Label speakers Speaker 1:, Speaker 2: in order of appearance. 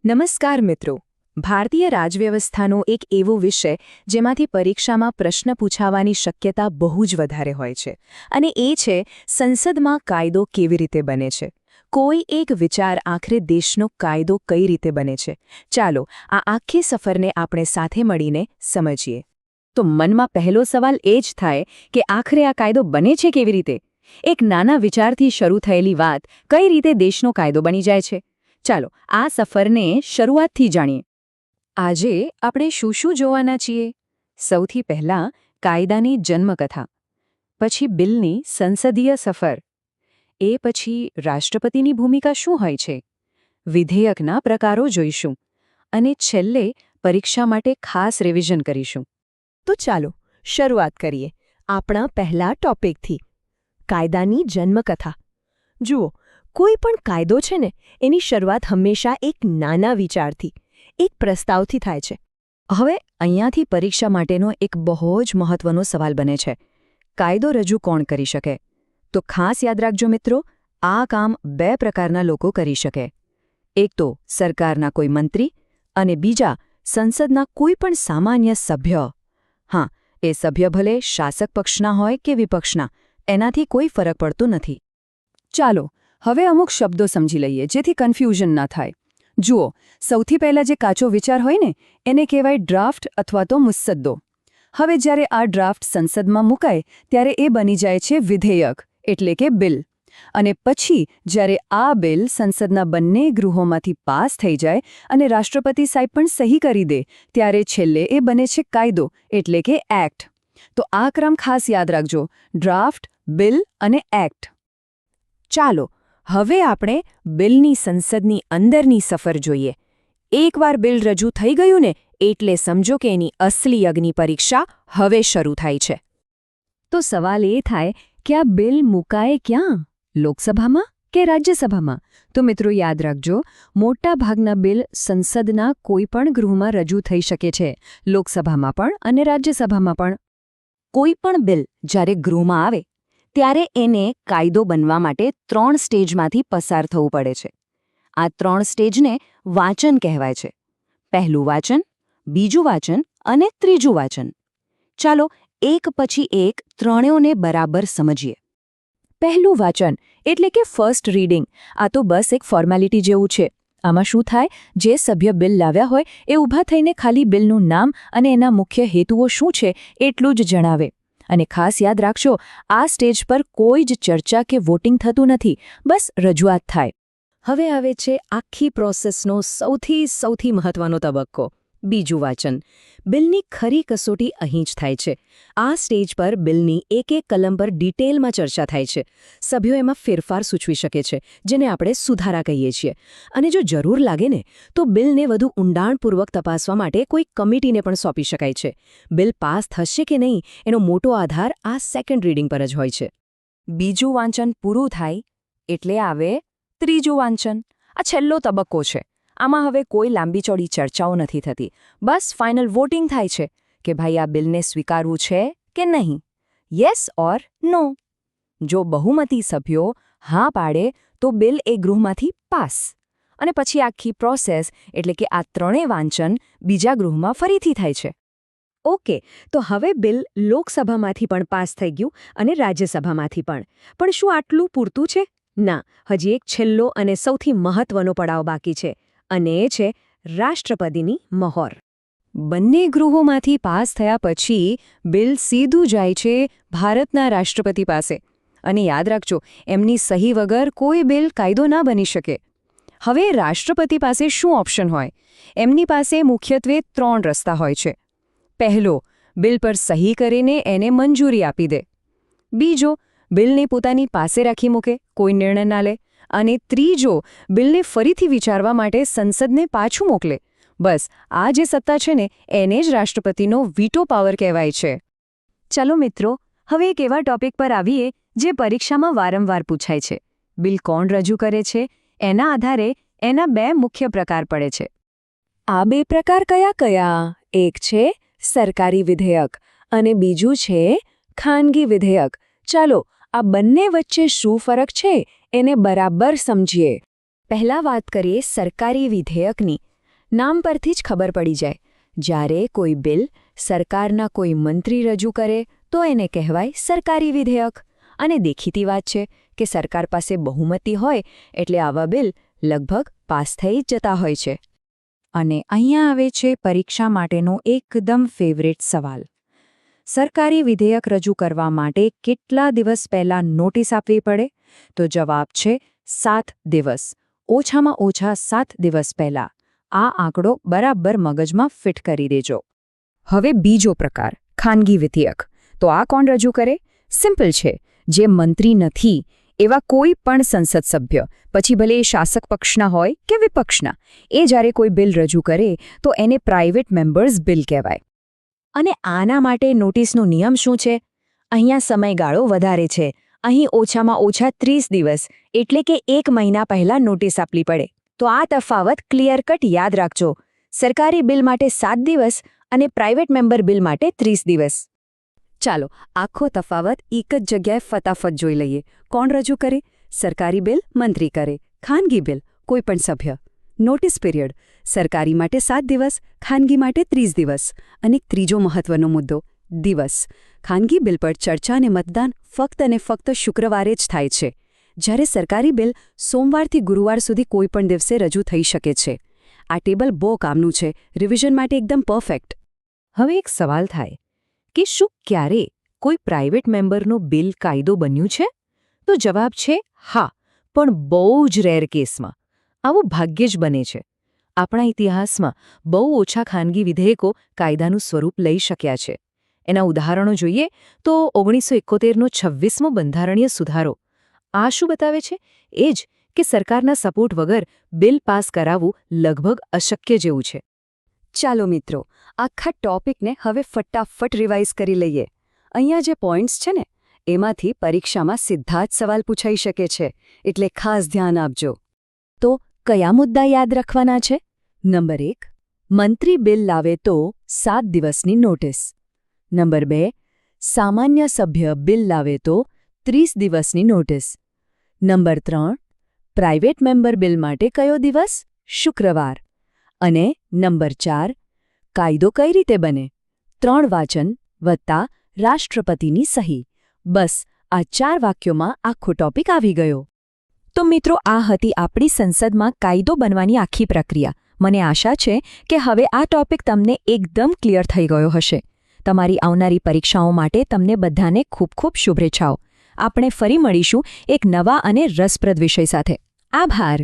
Speaker 1: નમસ્કાર મિત્રો. ભારતીય રાજવ્યવસ્થાનો એક એવો વિષય જેમાંથી પરીક્ષામાં પ્રશ્ન પૂછાવાની શક્યતા બહુ જ વધારે હોય છે અને એ છે સંસદમાં કાયદો કેવી રીતે બને છે. કોઈ એક વિચાર આખરે દેશનો કાયદો કઈ રીતે બને છે. ચાલો આ આખી સફરને આપણે સાથે મળીને સમજીએ. તો મનમાં પહેલો સવાલ એ જ થાય કે આખરે આ કાયદો બને છે કેવી રીતે? એક નાના વિચારથી શરૂ થયેલી વાત કઈ રીતે દેશનો કાયદો બની જાય છે? ચાલો આ સફરને શરૂઆતથી જાણીએ. આજે આપણે શું જોવાના છીએ? સૌથી પહેલાં કાયદાની જન્મકથા, પછી બિલની સંસદીય સફર, એ પછી રાષ્ટ્રપતિની ભૂમિકા શું હોય છે, વિધેયકના પ્રકારો જોઈશું અને છેલ્લે પરીક્ષા માટે ખાસ રિવિઝન કરીશું. તો ચાલો શરૂઆત કરીએ આપણા પહેલા ટોપિકથી, કાયદાની જન્મકથા. જુઓ, કોઈ પણ કાયદો છે ને એની શરૂઆત હંમેશા એક નાના વિચારથી, એક પ્રસ્તાવથી થાય છે. હવે અહીંયાથી પરીક્ષા માટેનો એક બહુ જ મહત્વનો સવાલ બને છે: કાયદો રજૂ કોણ કરી શકે? તો ખાસ યાદ રાખજો મિત્રો, આ કામ બે પ્રકારના લોકો કરી શકે. એક તો સરકારના કોઈ મંત્રી અને બીજા સંસદના કોઈ પણ સામાન્ય સભ્ય. હા, એ સભ્ય ભલે શાસક પક્ષના હોય કે વિપક્ષના, એનાથી કોઈ ફરક પડતો નથી. ચાલો હવે અમુક શબ્દો સમજી લઈએ જેથી કન્ફ્યુઝન ના થાય. જુઓ, સૌથી પહેલાં જે કાચો વિચાર હોય ને એને કહેવાય ડ્રાફ્ટ અથવા તો મુસદ્દો. હવે જ્યારે આ ડ્રાફ્ટ સંસદમાં મુકાય ત્યારે એ બની જાય છે વિધેયક, એટલે કે બિલ. અને પછી જ્યારે આ બિલ સંસદના બંને ગૃહોમાંથી પાસ થઈ જાય અને રાષ્ટ્રપતિ સાહેબ પણ સહી કરી દે ત્યારે છેલ્લે એ બને છે કાયદો, એટલે કે એક્ટ. તો આ ક્રમ ખાસ યાદ રાખજો: ડ્રાફ્ટ, બિલ અને એક્ટ. ચાલો હવે આપણે બિલની સંસદની અંદરની સફર જોઈએ. એકવાર બિલ રજૂ થઈ ગયું ને એટલે સમજો કે એની અસલી અગ્નિ પરીક્ષા હવે શરૂ થાય છે. તો સવાલ એ થાય કે આ બિલ મુકાય ક્યાં? લોકસભામાં કે રાજ્યસભામાં? તો મિત્રો યાદ રાખજો, મોટા ભાગના બિલ સંસદના કોઈ પણ ગૃહમાં રજૂ થઈ શકે છે, લોકસભામાં પણ અને રાજ્યસભામાં પણ. કોઈ પણ બિલ જ્યારે ગૃહમાં આવે ત્યારે એને કાયદો બનવા માટે 3 સ્ટેજમાંથી પસાર થવું પડે છે. આ 3 સ્ટેજને વાંચન કહેવાય છે. પહેલું વાંચન, બીજું વાંચન અને ત્રીજું વાંચન. ચાલો એક પછી એક ત્રણેયને બરાબર સમજીએ. પહેલું વાંચન એટલે કે ફર્સ્ટ રીડિંગ. આ તો બસ એક ફોર્માલિટી જેવું છે. આમાં શું થાય? જે સભ્ય બિલ લાવ્યા હોય એ ઊભા થઈને ખાલી બિલનું નામ અને એના મુખ્ય હેતુઓ શું છે એટલું જ જણાવે. અને ખાસ યાદ રાખજો, આ સ્ટેજ પર કોઈ જ ચર્ચા કે વોટિંગ થતું નથી, બસ રજૂઆત થાય. હવે આવે છે આખી પ્રોસેસનો સૌથી મહત્વનો તબક્કો, બીજું વાંચન. બિલની ખરી કસોટી અહીં જ થાય છે. આ સ્ટેજ પર બિલની એક કલમ પર ડિટેલમાં ચર્ચા થાય છે. સભ્યો એમાં ફેરફાર સૂચવી શકે છે, જેને આપણે સુધારા કહીએ છીએ. અને જો જરૂર લાગે ને તો બિલને વધુ ઊંડાણપૂર્વક તપાસવા માટે કોઈ કમિટીને પણ સોંપી શકાય છે. બિલ પાસ થશે કે નહીં એનો મોટો આધાર આ સેકન્ડ રીડિંગ પર જ હોય છે. બીજું વાંચન પૂરું થાય એટલે આવે ત્રીજું વાંચન. આ છેલ્લો તબક્કો છે. આમાં હવે કોઈ લાંબી ચોડી ચર્ચાઓ નથી થતી, બસ ફાઇનલ વોટિંગ થાય છે કે ભાઈ આ બિલને સ્વીકારવું છે કે નહીં, યસ ઓર નો. જો બહુમતી સભ્યો હા પાડે તો બિલ એ ગૃહમાંથી પાસ. અને પછી આખી પ્રોસેસ એટલે કે આ ત્રણેય વાંચન બીજા ગૃહમાં ફરીથી થાય છે. ઓકે, તો હવે બિલ લોકસભામાંથી પણ પાસ થઈ ગયું અને રાજ્યસભામાંથી પણ. પણ શું આટલું પૂરતું છે? ના, હજી એક છેલ્લો અને સૌથી મહત્વનો પડાવ બાકી છે, અને એ છે રાષ્ટ્રપતિની મહોર. બંને ગૃહોમાંથી પાસ થયા પછી બિલ સીધું જાય છે ભારતના રાષ્ટ્રપતિ પાસે. અને યાદ રાખજો, એમની સહી વગર કોઈ બિલ કાયદો ના બની શકે. હવે રાષ્ટ્રપતિ પાસે શું ઓપ્શન હોય? એમની પાસે મુખ્યત્વે 3 રસ્તા હોય છે. પહેલો, બિલ પર સહી કરીને એને મંજૂરી આપી દે. બીજો, બિલને પોતાની પાસે રાખી મૂકે, કોઈ નિર્ણય ના લે. અને ત્રીજો, બિલને ફરીથી વિચારવા માટે સંસદને પાછું મોકલે. બસ આ જે સત્તા છે ને એને જ રાષ્ટ્રપતિનો વીટો પાવર કહેવાય છે. ચાલો મિત્રો, હવે એક એવા ટોપિક પર આવીએ જે પરીક્ષામાં વારંવાર પૂછાય છે. બિલ કોણ રજૂ કરે છે એના આધારે એના 2 મુખ્ય પ્રકાર પડે છે. આ 2 પ્રકાર કયા? એક છે સરકારી વિધેયક અને બીજું છે ખાનગી વિધેયક. ચાલો આ બંને વચ્ચે શું ફરક છે એને બરાબર સમજીએ. પહેલા વાત કરીએ સરકારી વિધેયકની. નામ પરથી જ ખબર પડી જાય. જ્યારે કોઈ બિલ સરકારના કોઈ મંત્રી રજૂ કરે તો એને કહેવાય સરકારી વિધેયક. અને દેખીતી વાત છે કે સરકાર પાસે બહુમતી હોય એટલે આવા બિલ લગભગ પાસ થઈ જ જતા હોય છે. અને અહીંયા આવે છે પરીક્ષા માટેનો એકદમ ફેવરેટ સવાલ. સરકારી વિધેયક રજૂ કરવા માટે કેટલા દિવસ પહેલાં નોટિસ આપવી પડે? તો જવાબ છે 7 દિવસ. ઓછામાં ઓછા 7 દિવસ પહેલાં. આ આંકડો બરાબર મગજમાં ફિટ કરી દેજો. હવે બીજો પ્રકાર, ખાનગી વિધેયક. તો આ કોણ રજૂ કરે? સિમ્પલ છે. જે મંત્રી નથી એવા કોઈ પણ સંસદ સભ્ય, પછી ભલે એ શાસક પક્ષના હોય કે વિપક્ષના, એ જ્યારે કોઈ બિલ રજૂ કરે તો એને પ્રાઇવેટ મેમ્બર્સ બિલ કહેવાય. અને આના માટે નોટિસનો નિયમ શું છે? અહીંયા સમયગાળો વધારે છે. અહીં ઓછામાં ઓછા 30 દિવસ એટલે કે 1 મહિના પહેલાં નોટિસ આપવી પડે. તો આ તફાવત ક્લિયર કટ યાદ રાખજો. સરકારી બિલ માટે 7 દિવસ અને પ્રાઇવેટ મેમ્બર બિલ માટે 30 દિવસ. ચાલો આખો તફાવત એક જ જગ્યાએ ફટાફટ જોઈ લઈએ. કોણ રજૂ કરે? સરકારી બિલ મંત્રી કરે, ખાનગી બિલ કોઈ પણ સભ્ય. નોટિસ પીરિયડ સરકારી માટે 7 દિવસ, ખાનગી માટે 30 દિવસ. અને ત્રીજો મહત્વનો મુદ્દો, દિવસ. ખાનગી બિલ પર ચર્ચા અને મતદાન ફક્ત અને ફક્ત શુક્રવારે જ થાય છે, જ્યારે સરકારી બિલ સોમવારથી ગુરુવાર સુધી કોઈ પણ દિવસે રજૂ થઈ શકે છે. આ ટેબલ બહુ કામનું છે, રિવિઝન માટે એકદમ પરફેક્ટ. હવે એક સવાલ થાય કે શું ક્યારે કોઈ પ્રાઇવેટ મેમ્બરનો બિલ કાયદો બન્યું છે? તો જવાબ છે હા, પણ બહુ જ રેર કેસમાં. આવું ભાગ્યે જ બને છે. આપણા ઇતિહાસમાં બહુ ઓછા ખાનગી વિધેયકો કાયદાનું સ્વરૂપ લઈ શક્યા છે. એના ઉદાહરણો જોઈએ તો 1971નો 26મો બંધારણીય સુધારો. આ શું બતાવે છે? એ જ કે સરકારના સપોર્ટ વગર બિલ પાસ કરાવવું લગભગ અશક્ય જેવું છે. ચાલો મિત્રો, આખા ટોપિકને હવે ફટાફટ રિવાઇઝ કરી લઈએ. અહીંયા જે પોઈન્ટ્સ છે ને, એમાંથી પરીક્ષામાં સીધા જ સવાલ પૂછાઈ શકે છે, એટલે ખાસ ધ્યાન આપજો. તો કયા મુદ્દા યાદ રાખવાના છે? નંબર 1, મંત્રી બિલ લાવે તો 7 દિવસની નોટિસ. નંબર 2, સામાન્ય સભ્ય બિલ લાવે તો 30 દિવસની notice. Number 3, private member bill માટે કયો દિવસ? શુક્રવાર. અને નંબર 4, કાયદો કઈ રીતે બને? 3 વાંચન વત્તા રાષ્ટ્રપતિની સહી. બસ આ 4 વાક્યોમાં આખો ટોપિક આવી ગયો. તો મિત્રો, આ હતી આપણી સંસદમાં કાયદો બનવાની આખી પ્રક્રિયા. મને આશા છે કે હવે આ ટોપિક તમને એકદમ ક્લિયર થઈ ગયો હશે. તમારી આવનારી પરીક્ષાઓ માટે તમને બધાને ખૂબ ખૂબ શુભેચ્છાઓ. આપણે ફરી મળીશું એક નવા અને રસપ્રદ વિષય સાથે. આભાર.